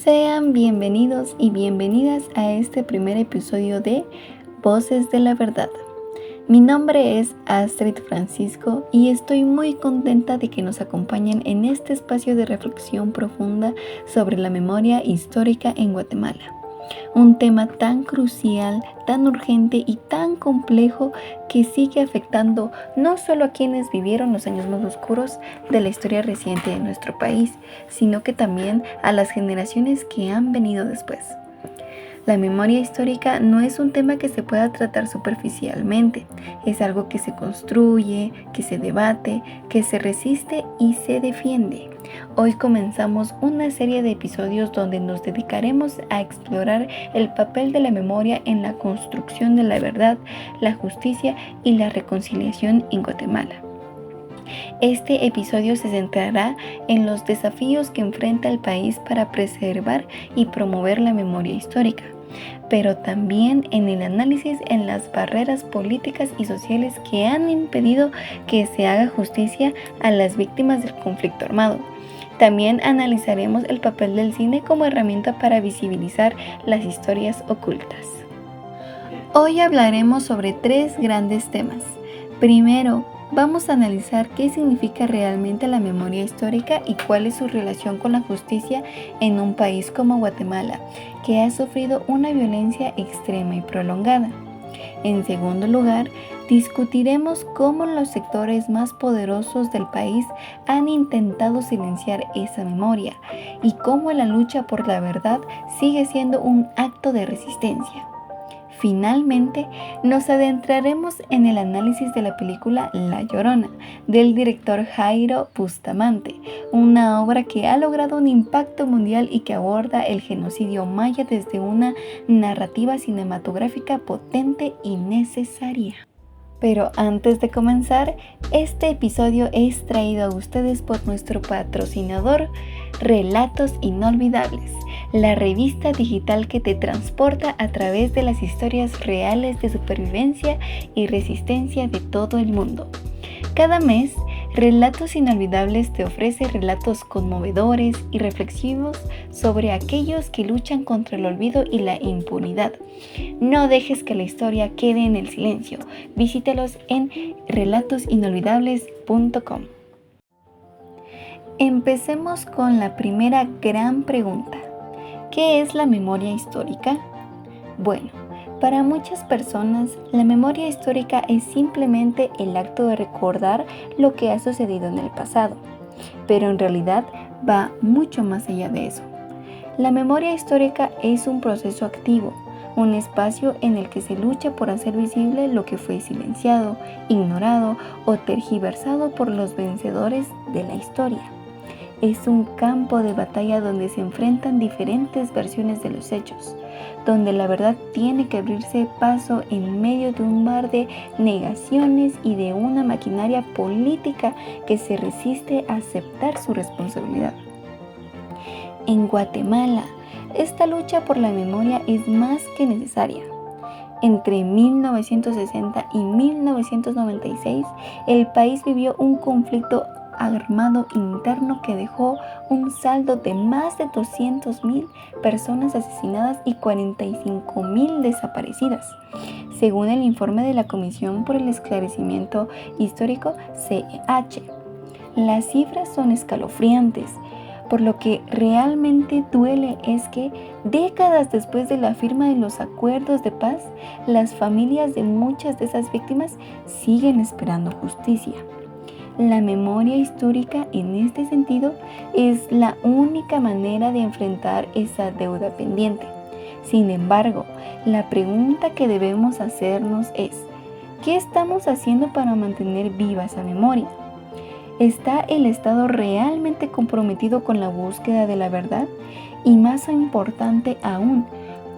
Sean bienvenidos y bienvenidas a este primer episodio de Voces de la Verdad. Mi nombre es Astrid Francisco y estoy muy contenta de que nos acompañen en este espacio de reflexión profunda sobre la memoria histórica en Guatemala. Un tema tan crucial, tan urgente y tan complejo que sigue afectando no solo a quienes vivieron los años más oscuros de la historia reciente de nuestro país, sino que también a las generaciones que han venido después. La memoria histórica no es un tema que se pueda tratar superficialmente, es algo que se construye, que se debate, que se resiste y se defiende. Hoy comenzamos una serie de episodios donde nos dedicaremos a explorar el papel de la memoria en la construcción de la verdad, la justicia y la reconciliación en Guatemala. Este episodio se centrará en los desafíos que enfrenta el país para preservar y promover la memoria histórica, pero también en el análisis en las barreras políticas y sociales que han impedido que se haga justicia a las víctimas del conflicto armado. También analizaremos el papel del cine como herramienta para visibilizar las historias ocultas. Hoy hablaremos sobre 3 grandes temas. Primero, vamos a analizar qué significa realmente la memoria histórica y cuál es su relación con la justicia en un país como Guatemala, que ha sufrido una violencia extrema y prolongada. En segundo lugar, discutiremos cómo los sectores más poderosos del país han intentado silenciar esa memoria y cómo la lucha por la verdad sigue siendo un acto de resistencia. Finalmente, nos adentraremos en el análisis de la película La Llorona, del director Jairo Bustamante, una obra que ha logrado un impacto mundial y que aborda el genocidio maya desde una narrativa cinematográfica potente y necesaria. Pero antes de comenzar, este episodio es traído a ustedes por nuestro patrocinador, Relatos Inolvidables, la revista digital que te transporta a través de las historias reales de supervivencia y resistencia de todo el mundo. Cada mes, Relatos Inolvidables te ofrece relatos conmovedores y reflexivos sobre aquellos que luchan contra el olvido y la impunidad. No dejes que la historia quede en el silencio. Visítalos en relatosinolvidables.com. Empecemos con la primera gran pregunta. ¿Qué es la memoria histórica? Bueno, para muchas personas, la memoria histórica es simplemente el acto de recordar lo que ha sucedido en el pasado, pero en realidad va mucho más allá de eso. La memoria histórica es un proceso activo, un espacio en el que se lucha por hacer visible lo que fue silenciado, ignorado o tergiversado por los vencedores de la historia. Es un campo de batalla donde se enfrentan diferentes versiones de los hechos, donde la verdad tiene que abrirse paso en medio de un mar de negaciones y de una maquinaria política que se resiste a aceptar su responsabilidad. En Guatemala, esta lucha por la memoria es más que necesaria. Entre 1960 y 1996, el país vivió un conflicto armado interno que dejó un saldo de más de 200,000 personas asesinadas y 45,000 desaparecidas, según el informe de la Comisión por el Esclarecimiento Histórico CEH. Las cifras son escalofriantes, por lo que realmente duele es que décadas después de la firma de los acuerdos de paz, las familias de muchas de esas víctimas siguen esperando justicia. La memoria histórica en este sentido es la única manera de enfrentar esa deuda pendiente. Sin embargo, la pregunta que debemos hacernos es, ¿qué estamos haciendo para mantener viva esa memoria? ¿Está el Estado realmente comprometido con la búsqueda de la verdad? Y más importante aún,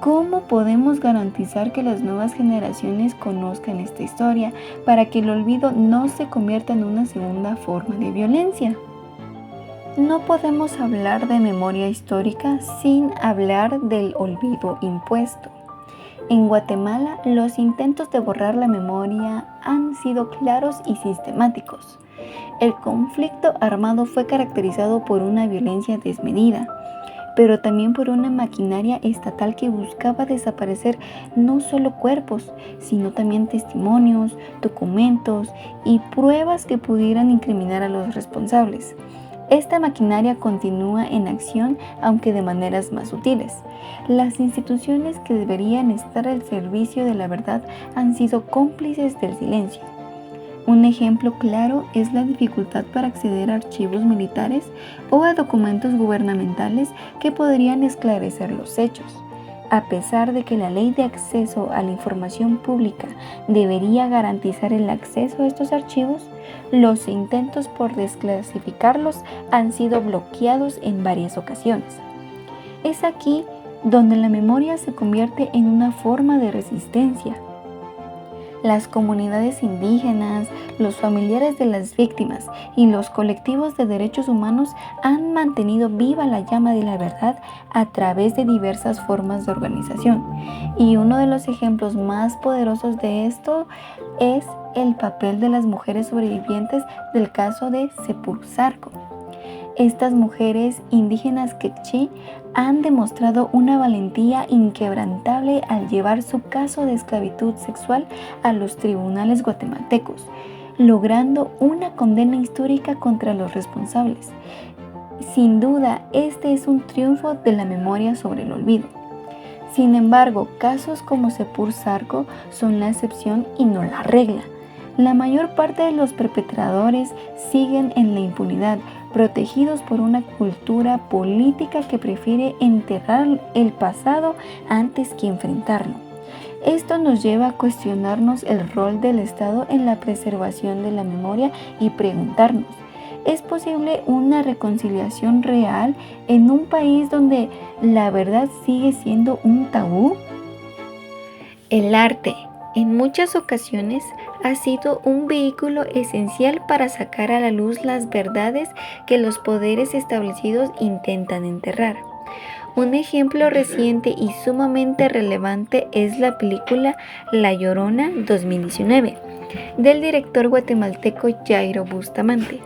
¿cómo podemos garantizar que las nuevas generaciones conozcan esta historia para que el olvido no se convierta en una segunda forma de violencia? No podemos hablar de memoria histórica sin hablar del olvido impuesto. En Guatemala, los intentos de borrar la memoria han sido claros y sistemáticos. El conflicto armado fue caracterizado por una violencia desmedida, pero también por una maquinaria estatal que buscaba desaparecer no solo cuerpos, sino también testimonios, documentos y pruebas que pudieran incriminar a los responsables. Esta maquinaria continúa en acción, aunque de maneras más sutiles. Las instituciones que deberían estar al servicio de la verdad han sido cómplices del silencio. Un ejemplo claro es la dificultad para acceder a archivos militares o a documentos gubernamentales que podrían esclarecer los hechos. A pesar de que la ley de acceso a la información pública debería garantizar el acceso a estos archivos, los intentos por desclasificarlos han sido bloqueados en varias ocasiones. Es aquí donde la memoria se convierte en una forma de resistencia. Las comunidades indígenas, los familiares de las víctimas y los colectivos de derechos humanos han mantenido viva la llama de la verdad a través de diversas formas de organización. Y uno de los ejemplos más poderosos de esto es el papel de las mujeres sobrevivientes del caso de Sepur Sarco. Estas mujeres indígenas quechí han demostrado una valentía inquebrantable al llevar su caso de esclavitud sexual a los tribunales guatemaltecos, logrando una condena histórica contra los responsables. Sin duda, este es un triunfo de la memoria sobre el olvido. Sin embargo, casos como Sepur Sarco son la excepción y no la regla. La mayor parte de los perpetradores siguen en la impunidad, protegidos por una cultura política que prefiere enterrar el pasado antes que enfrentarlo. Esto nos lleva a cuestionarnos el rol del Estado en la preservación de la memoria y preguntarnos, ¿es posible una reconciliación real en un país donde la verdad sigue siendo un tabú? El arte, en muchas ocasiones, ha sido un vehículo esencial para sacar a la luz las verdades que los poderes establecidos intentan enterrar. Un ejemplo reciente y sumamente relevante es la película La Llorona 2019, del director guatemalteco Jairo Bustamante.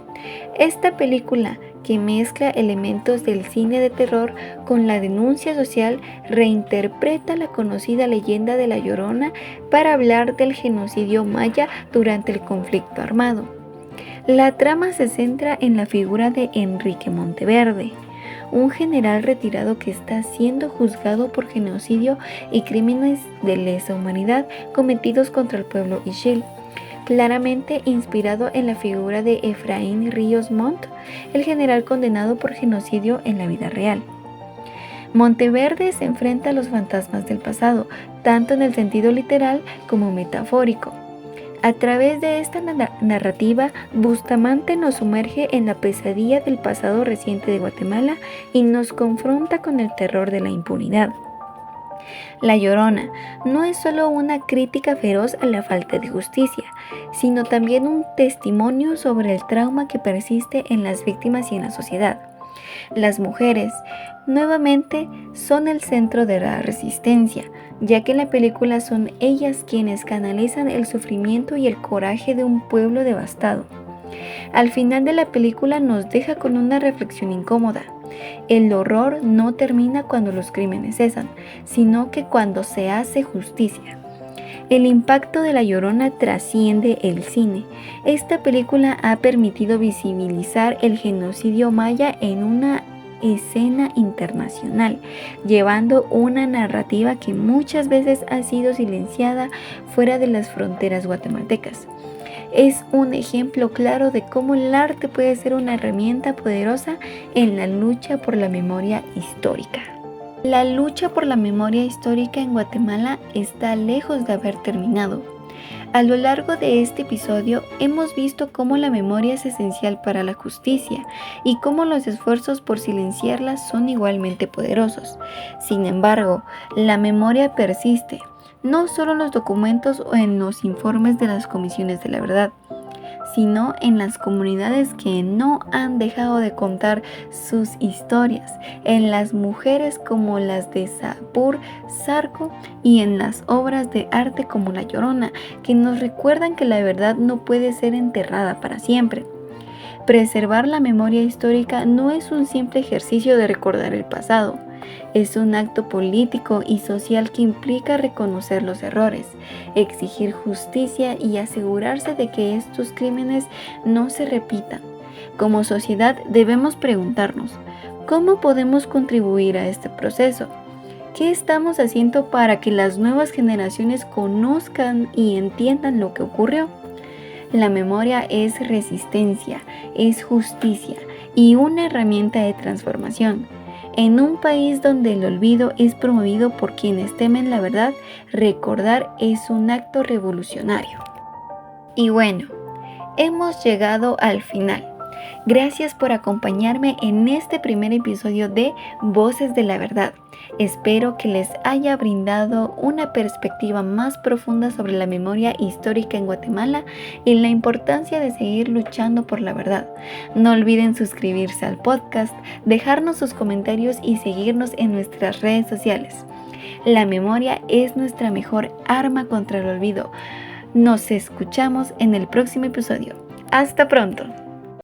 Esta película, que mezcla elementos del cine de terror con la denuncia social, reinterpreta la conocida leyenda de La Llorona para hablar del genocidio maya durante el conflicto armado. La trama se centra en la figura de Enrique Monteverde, un general retirado que está siendo juzgado por genocidio y crímenes de lesa humanidad cometidos contra el pueblo ixil, claramente inspirado en la figura de Efraín Ríos Montt, el general condenado por genocidio en la vida real. Monteverde se enfrenta a los fantasmas del pasado, tanto en el sentido literal como metafórico. A través de esta narrativa, Bustamante nos sumerge en la pesadilla del pasado reciente de Guatemala y nos confronta con el terror de la impunidad. La Llorona no es solo una crítica feroz a la falta de justicia, sino también un testimonio sobre el trauma que persiste en las víctimas y en la sociedad. Las mujeres, nuevamente, son el centro de la resistencia, ya que en la película son ellas quienes canalizan el sufrimiento y el coraje de un pueblo devastado. Al final de la película nos deja con una reflexión incómoda. El horror no termina cuando los crímenes cesan, sino que cuando se hace justicia. El impacto de La Llorona trasciende el cine. Esta película ha permitido visibilizar el genocidio maya en una escena internacional, llevando una narrativa que muchas veces ha sido silenciada fuera de las fronteras guatemaltecas. Es un ejemplo claro de cómo el arte puede ser una herramienta poderosa en la lucha por la memoria histórica. La lucha por la memoria histórica en Guatemala está lejos de haber terminado. A lo largo de este episodio hemos visto cómo la memoria es esencial para la justicia y cómo los esfuerzos por silenciarla son igualmente poderosos. Sin embargo, la memoria persiste, no solo en los documentos o en los informes de las comisiones de la verdad, sino en las comunidades que no han dejado de contar sus historias, en las mujeres como las de Sepur Sarco y en las obras de arte como La Llorona, que nos recuerdan que la verdad no puede ser enterrada para siempre. Preservar la memoria histórica no es un simple ejercicio de recordar el pasado, Es un acto político y social que implica reconocer los errores, exigir justicia y asegurarse de que estos crímenes no se repitan. Como sociedad debemos preguntarnos, ¿cómo podemos contribuir a este proceso? ¿Qué estamos haciendo para que las nuevas generaciones conozcan y entiendan lo que ocurrió? La memoria es resistencia, es justicia y una herramienta de transformación. En un país donde el olvido es promovido por quienes temen la verdad, recordar es un acto revolucionario. Y bueno, hemos llegado al final. Gracias por acompañarme en este primer episodio de Voces de la Verdad. Espero que les haya brindado una perspectiva más profunda sobre la memoria histórica en Guatemala y la importancia de seguir luchando por la verdad. No olviden suscribirse al podcast, dejarnos sus comentarios y seguirnos en nuestras redes sociales. La memoria es nuestra mejor arma contra el olvido. Nos escuchamos en el próximo episodio. ¡Hasta pronto!